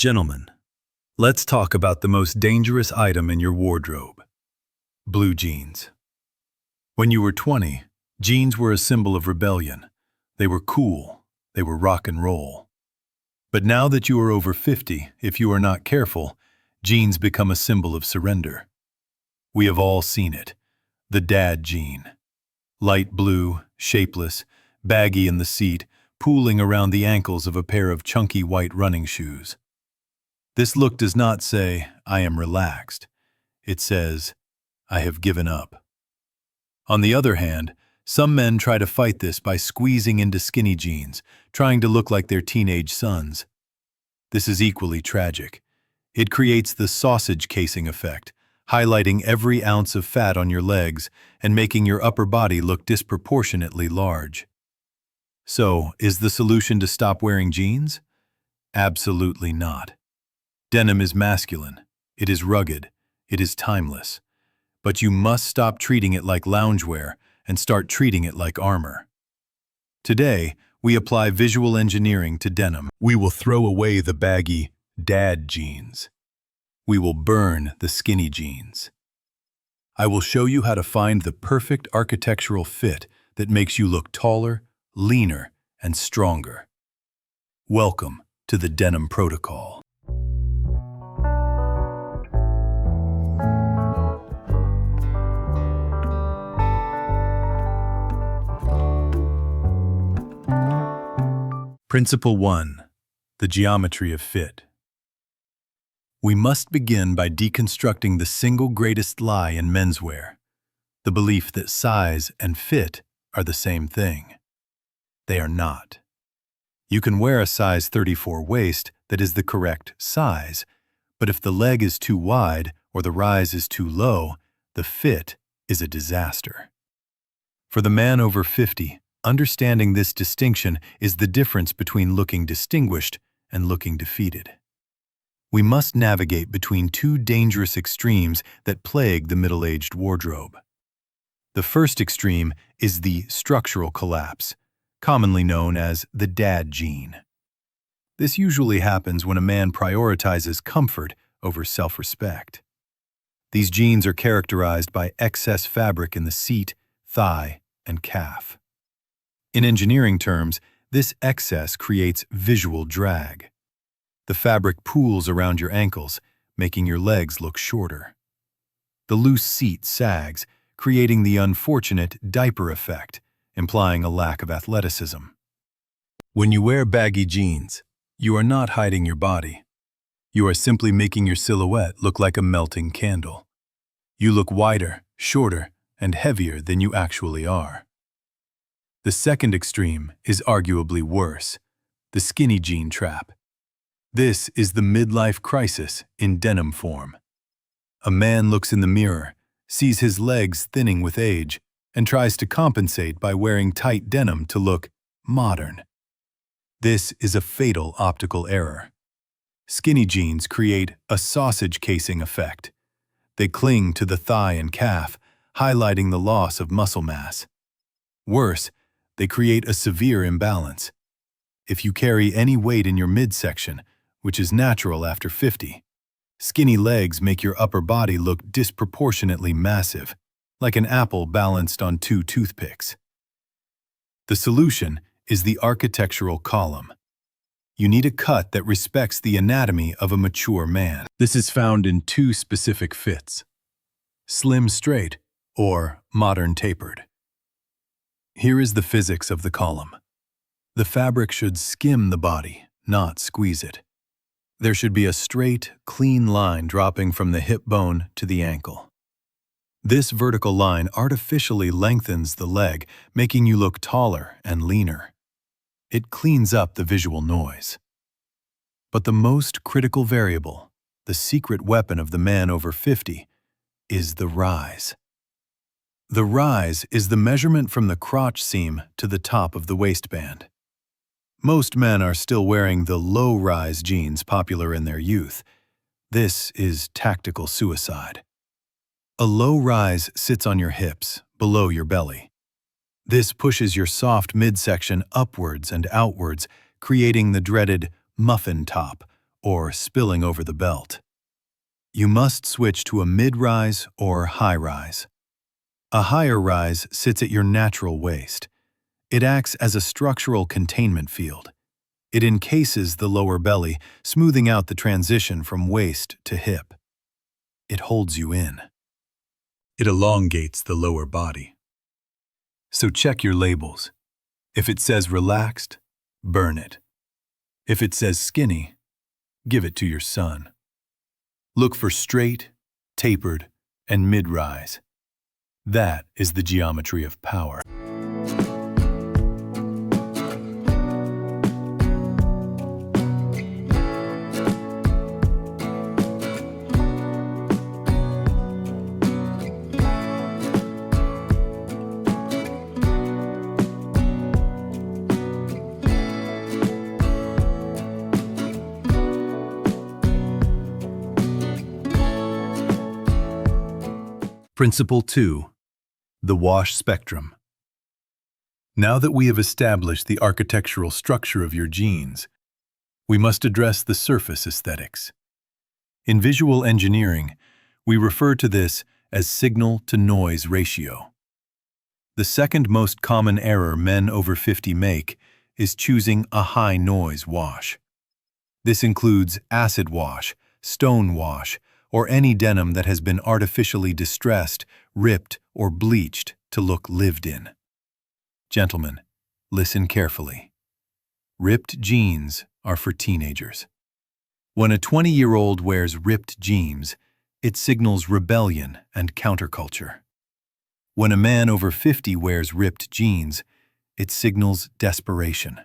Gentlemen, let's talk about the most dangerous item in your wardrobe: blue jeans. When you were 20, jeans were a symbol of rebellion. They were cool. They were rock and roll. But now that you are over 50, if you are not careful, jeans become a symbol of surrender. We have all seen it. The dad jean. Light blue, shapeless, baggy in the seat, pooling around the ankles of a pair of chunky white running shoes. This look does not say, "I am relaxed." It says, "I have given up." On the other hand, some men try to fight this by squeezing into skinny jeans, trying to look like their teenage sons. This is equally tragic. It creates the sausage casing effect, highlighting every ounce of fat on your legs and making your upper body look disproportionately large. So, is the solution to stop wearing jeans? Absolutely not. Denim is masculine, it is rugged, it is timeless. But you must stop treating it like loungewear and start treating it like armor. Today, we apply visual engineering to denim. We will throw away the baggy dad jeans. We will burn the skinny jeans. I will show you how to find the perfect architectural fit that makes you look taller, leaner, and stronger. Welcome to the Denim Protocol. Principle 1. The geometry of fit. We must begin by deconstructing the single greatest lie in menswear, the belief that size and fit are the same thing. They are not. You can wear a size 34 waist that is the correct size, but if the leg is too wide or the rise is too low, the fit is a disaster. For the man over 50, understanding this distinction is the difference between looking distinguished and looking defeated. We must navigate between two dangerous extremes that plague the middle-aged wardrobe. The first extreme is the structural collapse, commonly known as the dad jean. This usually happens when a man prioritizes comfort over self-respect. These jeans are characterized by excess fabric in the seat, thigh, and calf. In engineering terms, this excess creates visual drag. The fabric pools around your ankles, making your legs look shorter. The loose seat sags, creating the unfortunate diaper effect, implying a lack of athleticism. When you wear baggy jeans, you are not hiding your body. You are simply making your silhouette look like a melting candle. You look wider, shorter, and heavier than you actually are. The second extreme is arguably worse, the skinny jean trap. This is the midlife crisis in denim form. A man looks in the mirror, sees his legs thinning with age, and tries to compensate by wearing tight denim to look modern. This is a fatal optical error. Skinny jeans create a sausage casing effect. They cling to the thigh and calf, highlighting the loss of muscle mass. Worse, they create a severe imbalance. If you carry any weight in your midsection, which is natural after 50, skinny legs make your upper body look disproportionately massive, like an apple balanced on two toothpicks. The solution is the architectural column. You need a cut that respects the anatomy of a mature man. This is found in two specific fits: slim straight or modern tapered. Here is the physics of the column. The fabric should skim the body, not squeeze it. There should be a straight, clean line dropping from the hip bone to the ankle. This vertical line artificially lengthens the leg, making you look taller and leaner. It cleans up the visual noise. But the most critical variable, the secret weapon of the man over 50, is the rise. The rise is the measurement from the crotch seam to the top of the waistband. Most men are still wearing the low-rise jeans popular in their youth. This is tactical suicide. A low rise sits on your hips, below your belly. This pushes your soft midsection upwards and outwards, creating the dreaded muffin top, or spilling over the belt. You must switch to a mid-rise or high-rise. A higher rise sits at your natural waist. It acts as a structural containment field. It encases the lower belly, smoothing out the transition from waist to hip. It holds you in. It elongates the lower body. So check your labels. If it says relaxed, burn it. If it says skinny, give it to your son. Look for straight, tapered, and mid-rise. That is the geometry of power. Principle 2. The wash spectrum. Now that we have established the architectural structure of your jeans, we must address the surface aesthetics. In visual engineering, we refer to this as signal-to-noise ratio. The second most common error men over 50 make is choosing a high-noise wash. This includes acid wash, stone wash, or any denim that has been artificially distressed, ripped, or bleached to look lived in. Gentlemen, listen carefully. Ripped jeans are for teenagers. When a 20-year-old wears ripped jeans, it signals rebellion and counterculture. When a man over 50 wears ripped jeans, it signals desperation.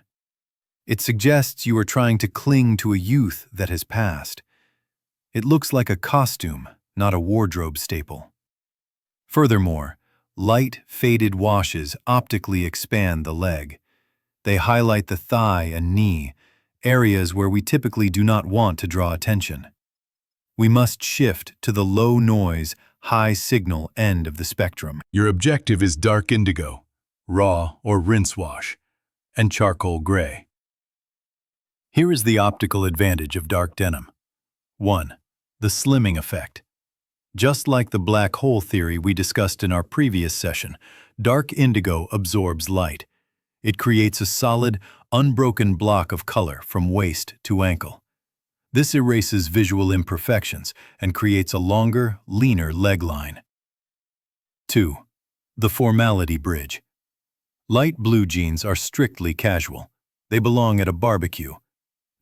It suggests you are trying to cling to a youth that has passed. It looks like a costume, not a wardrobe staple. Furthermore, light, faded washes optically expand the leg. They highlight the thigh and knee, areas where we typically do not want to draw attention. We must shift to the low-noise, high-signal end of the spectrum. Your objective is dark indigo, raw or rinse wash, and charcoal gray. Here is the optical advantage of dark denim. 1. The slimming effect. Just like the black hole theory we discussed in our previous session, dark indigo absorbs light. It creates a solid, unbroken block of color from waist to ankle. This erases visual imperfections and creates a longer, leaner leg line. 2. The formality bridge. Light blue jeans are strictly casual. They belong at a barbecue.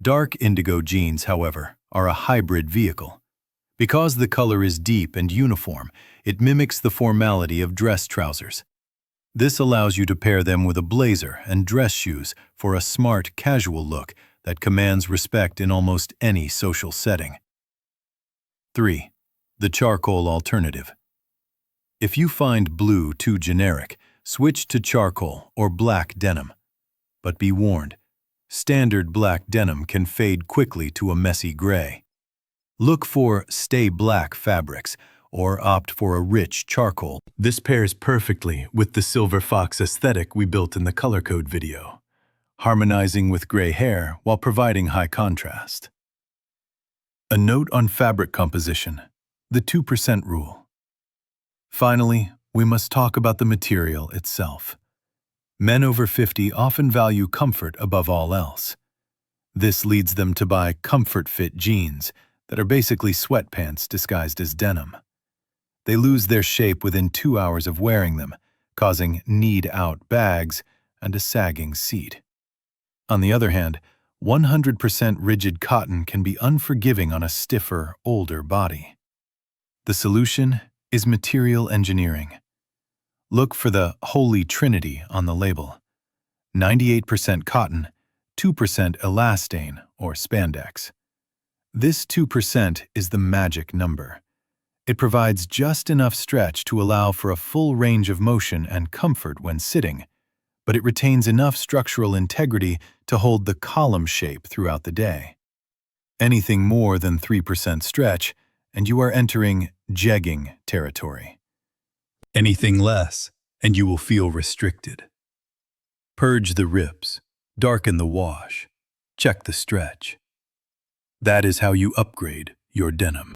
Dark indigo jeans, however, are a hybrid vehicle. Because the color is deep and uniform, it mimics the formality of dress trousers. This allows you to pair them with a blazer and dress shoes for a smart, casual look that commands respect in almost any social setting. 3. The charcoal alternative. If you find blue too generic, switch to charcoal or black denim. But be warned, standard black denim can fade quickly to a messy gray. Look for stay black fabrics or opt for a rich charcoal. This pairs perfectly with the silver fox aesthetic we built in the color code video, harmonizing with gray hair while providing high contrast. A note on fabric composition, the 2% rule. Finally, we must talk about the material itself. Men over 50 often value comfort above all else. This leads them to buy comfort-fit jeans that are basically sweatpants disguised as denim. They lose their shape within 2 hours of wearing them, causing kneed-out bags and a sagging seat. On the other hand, 100% rigid cotton can be unforgiving on a stiffer, older body. The solution is material engineering. Look for the Holy Trinity on the label: 98% cotton, 2% elastane or spandex. This 2% is the magic number. It provides just enough stretch to allow for a full range of motion and comfort when sitting, but it retains enough structural integrity to hold the column shape throughout the day. Anything more than 3% stretch, and you are entering jegging territory. Anything less, and you will feel restricted. Purge the rips, darken the wash, check the stretch. That is how you upgrade your denim.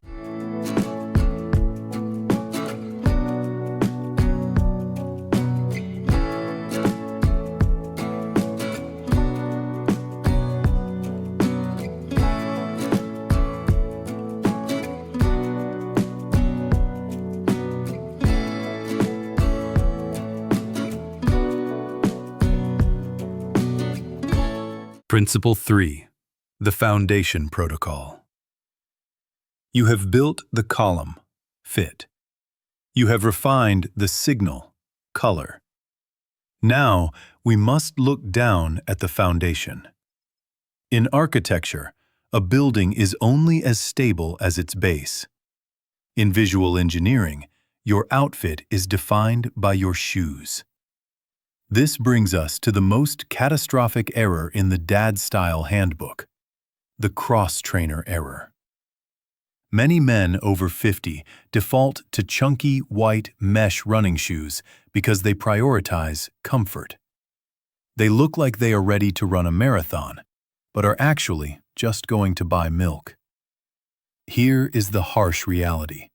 Principle 3. The Foundation Protocol. You have built the column, fit. You have refined the signal, color. Now, we must look down at the foundation. In architecture, a building is only as stable as its base. In visual engineering, your outfit is defined by your shoes. This brings us to the most catastrophic error in the Dad Style Handbook, the cross-trainer error. Many men over 50 default to chunky white mesh running shoes because they prioritize comfort. They look like they are ready to run a marathon, but are actually just going to buy milk. Here is the harsh reality.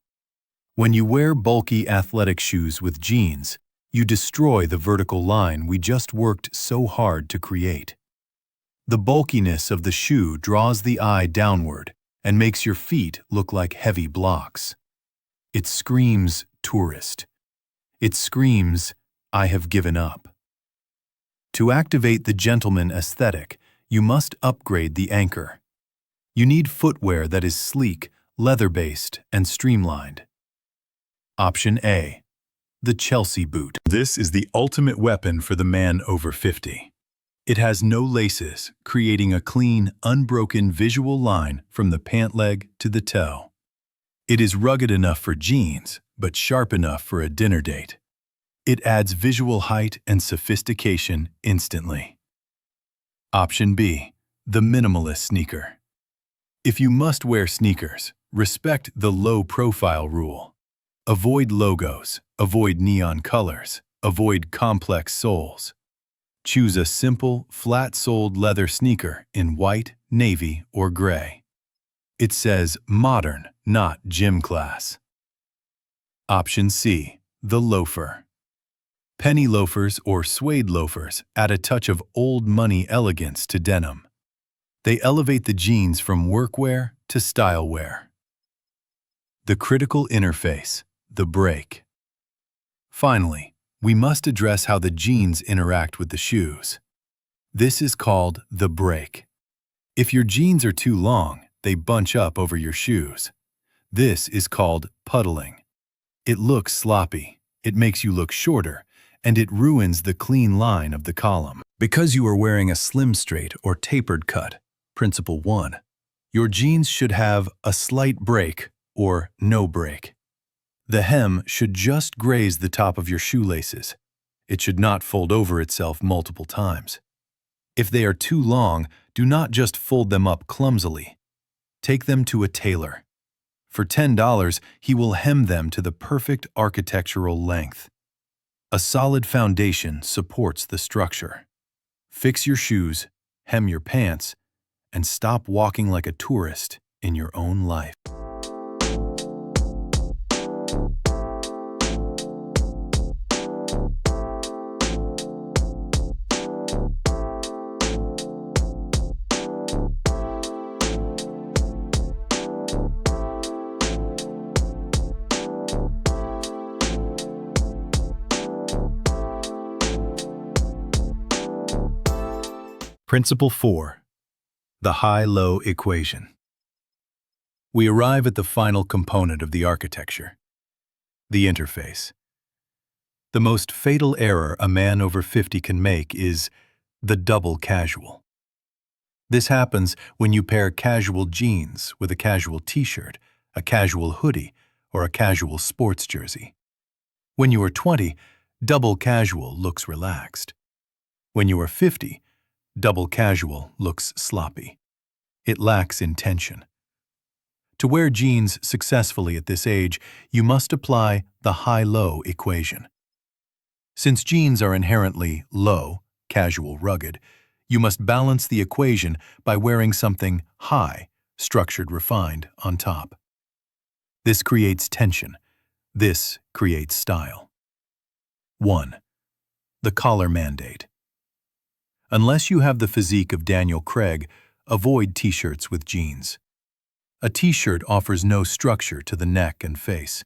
When you wear bulky athletic shoes with jeans, you destroy the vertical line we just worked so hard to create. The bulkiness of the shoe draws the eye downward and makes your feet look like heavy blocks. It screams tourist. It screams, I have given up. To activate the gentleman aesthetic, you must upgrade the anchor. You need footwear that is sleek, leather-based, and streamlined. Option A. The Chelsea boot. This is the ultimate weapon for the man over 50. It has no laces, creating a clean, unbroken visual line from the pant leg to the toe. It is rugged enough for jeans, but sharp enough for a dinner date. It adds visual height and sophistication instantly. Option B. The minimalist sneaker. If you must wear sneakers, respect the low-profile rule. Avoid logos, avoid neon colors, avoid complex soles. Choose a simple, flat-soled leather sneaker in white, navy, or gray. It says modern, not gym class. Option C. The loafer. Penny loafers or suede loafers add a touch of old money elegance to denim. They elevate the jeans from workwear to style wear. The critical interface, the break. Finally, we must address how the jeans interact with the shoes. This is called the break. If your jeans are too long, they bunch up over your shoes. This is called puddling. It looks sloppy, it makes you look shorter, and it ruins the clean line of the column. Because you are wearing a slim straight or tapered cut, Principle 1, your jeans should have a slight break or no break. The hem should just graze the top of your shoelaces. It should not fold over itself multiple times. If they are too long, do not just fold them up clumsily. Take them to a tailor. For $10, he will hem them to the perfect architectural length. A solid foundation supports the structure. Fix your shoes, hem your pants, and stop walking like a tourist in your own life. Principle 4. The high-low equation. We arrive at the final component of the architecture, the interface. The most fatal error a man over 50 can make is the double casual. This happens when you pair casual jeans with a casual t-shirt, a casual hoodie, or a casual sports jersey. When you are 20, double casual looks relaxed. When you are 50, double casual looks sloppy. It lacks intention. To wear jeans successfully at this age, you must apply the high-low equation. Since jeans are inherently low, casual, rugged, you must balance the equation by wearing something high, structured, refined, on top. This creates tension. This creates style. 1. The collar mandate. Unless you have the physique of Daniel Craig, avoid t-shirts with jeans. A t-shirt offers no structure to the neck and face.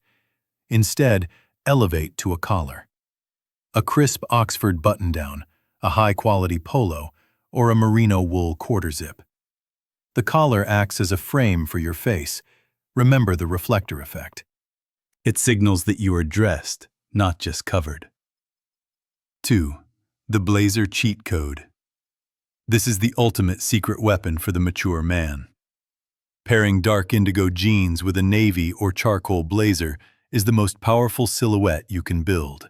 Instead, elevate to a collar. A crisp Oxford button-down, a high-quality polo, or a merino wool quarter-zip. The collar acts as a frame for your face. Remember the reflector effect. It signals that you are dressed, not just covered. 2. The blazer cheat code. This is the ultimate secret weapon for the mature man. Pairing dark indigo jeans with a navy or charcoal blazer is the most powerful silhouette you can build.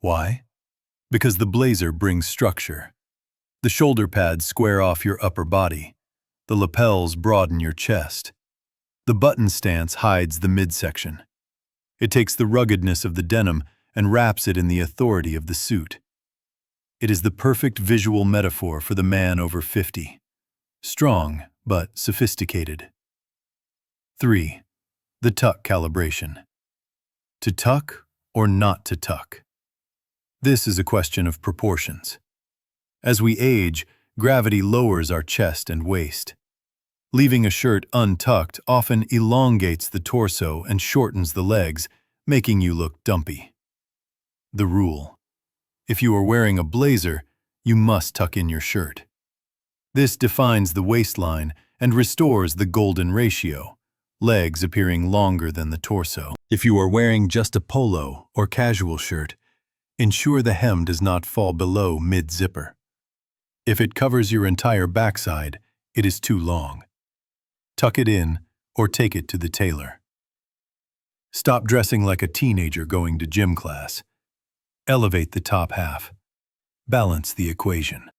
Why? Because the blazer brings structure. The shoulder pads square off your upper body. The lapels broaden your chest. The button stance hides the midsection. It takes the ruggedness of the denim and wraps it in the authority of the suit. It is the perfect visual metaphor for the man over 50. Strong, but sophisticated. 3. The tuck calibration. To tuck or not to tuck? This is a question of proportions. As we age, gravity lowers our chest and waist. Leaving a shirt untucked often elongates the torso and shortens the legs, making you look dumpy. The rule: if you are wearing a blazer, you must tuck in your shirt. This defines the waistline and restores the golden ratio, legs appearing longer than the torso. If you are wearing just a polo or casual shirt, ensure the hem does not fall below mid-zipper. If it covers your entire backside, it is too long. Tuck it in or take it to the tailor. Stop dressing like a teenager going to gym class. Elevate the top half. Balance the equation.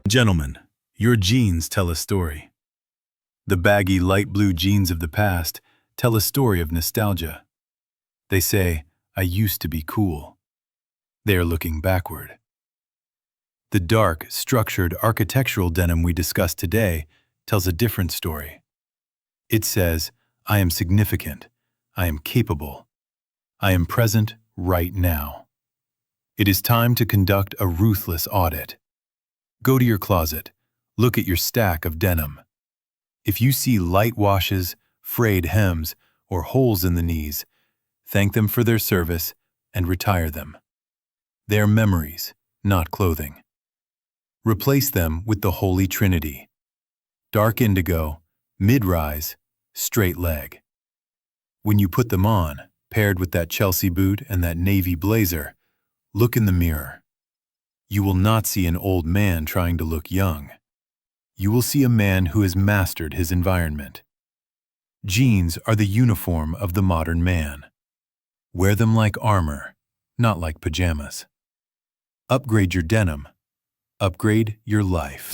Gentlemen, your jeans tell a story. The baggy light blue jeans of the past tell a story of nostalgia. They say, "I used to be cool." They are looking backward. The dark, structured architectural denim we discussed today tells a different story. It says, "I am significant. I am capable. I am present right now." It is time to conduct a ruthless audit. Go to your closet. Look at your stack of denim. If you see light washes, frayed hems, or holes in the knees, thank them for their service and retire them. They are memories, not clothing. Replace them with the Holy Trinity: dark indigo, mid-rise, straight leg. When you put them on, paired with that Chelsea boot and that navy blazer, look in the mirror. You will not see an old man trying to look young. You will see a man who has mastered his environment. Jeans are the uniform of the modern man. Wear them like armor, not like pajamas. Upgrade your denim. Upgrade your life.